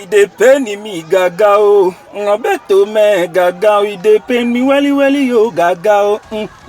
dey pain me gaga o, beto me gaga o, dey pain me welly o gaga o,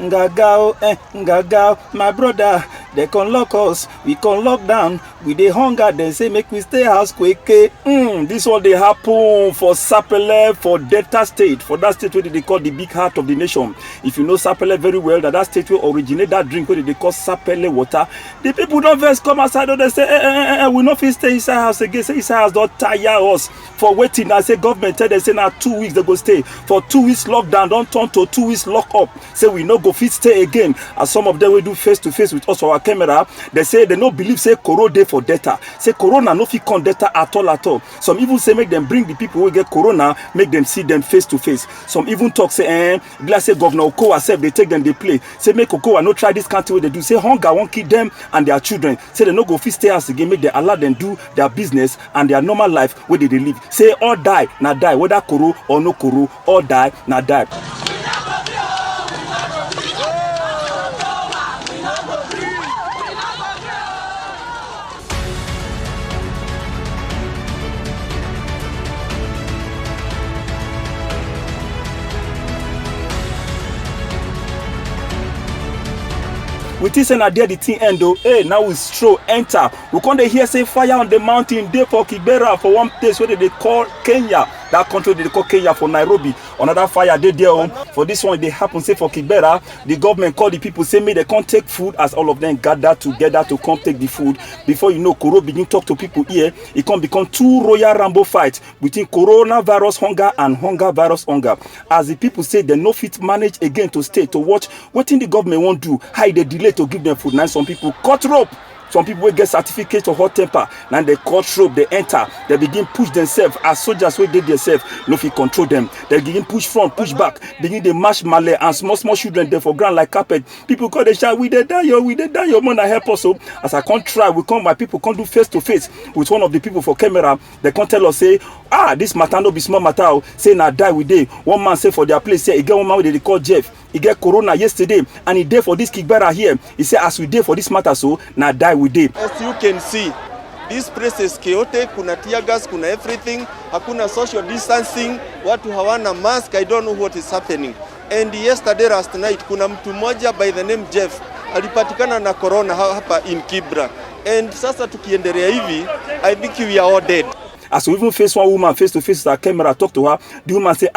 gaga o, gaga o. My brother, they can lock us, we can lock down, we dey hunger, then say make we stay house quick. This one dey happen for Sapele, for Delta State, for that state where they call the big heart of the nation. If you know Sapele very well, that state where originate that drink where they call Sapele water, the people don't first come outside and they say, we no fit stay inside house again. Say inside house don't tire us for waiting. I say government tell them say now 2 weeks they go stay. For 2 weeks lockdown don't turn to 2 weeks lock up. Say we no go fit stay again. As some of them will do face to face with us for our camera, they say they no believe say corona dey for data. Say corona no fit come data at all. Some even say make them bring the people who get corona, make them see them face to face. Some even talk say let's say Governor Okowa self they take them they play. Say make Okowa no try this country where they do. Say hunger won't kill them and their children. Say they no go fit stay house again. Make they allow them do their business and their normal life where they live. Say all die na die, whether koro or no koro, all die na die. We think say na there the thing end though. Now we stroll enter. We come dey hear say fire on the mountain dey for Kibera for one place where they call Kenya. That country they call Kenya for Nairobi. Another fire dey there. For this one they happen say for Kibera, the government call the people say may they can't take food as all of them gather together to come take the food. Before you know, Koro begin talk to people here. It can become two Royal Rambo fights between coronavirus hunger and hunger virus hunger. As the people say they no fit manage again to stay to watch what the government won't do. How they delay to give them food. Now some people cut rope. Some people will get certificates of hot temper. Now they cut rope, they enter, they begin push themselves as soldiers where they themselves no fit control them. They begin push front, push back, begin they mash malay and small children there for ground like carpet. People call the shout, we dey die, your man help us. So as I can't try, my people can't do face to face with one of the people for camera. They can't tell us say, this matter no be small matter. Say now die we day. One man say for their place here, he get one man where they call Jeff. He get corona yesterday and he there for this Kibera here. He said as we there for this matter so now die we day. As you can see, this place is chaotic. Kuna tear gas, kuna everything. Hakuna social distancing. Watu hawana mask. I don't know what is happening. And yesterday last night kuna mtu moja by the name Jeff alipatikana na corona hapa in Kibra. And sasa tukiendelea hivi, I think we are all dead. As we even face one woman face to face with our camera, talk to her, the woman say,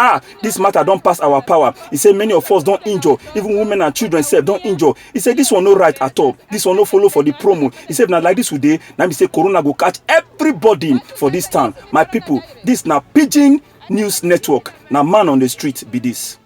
this matter don't pass our power. He said many of us don't injure, even women and children said don't injure. He said this one no right at all. This one no follow for the promo. He said now like this today, now me say corona go catch everybody for this town. My people, this now Pidgin News Network. Now man on the street be this.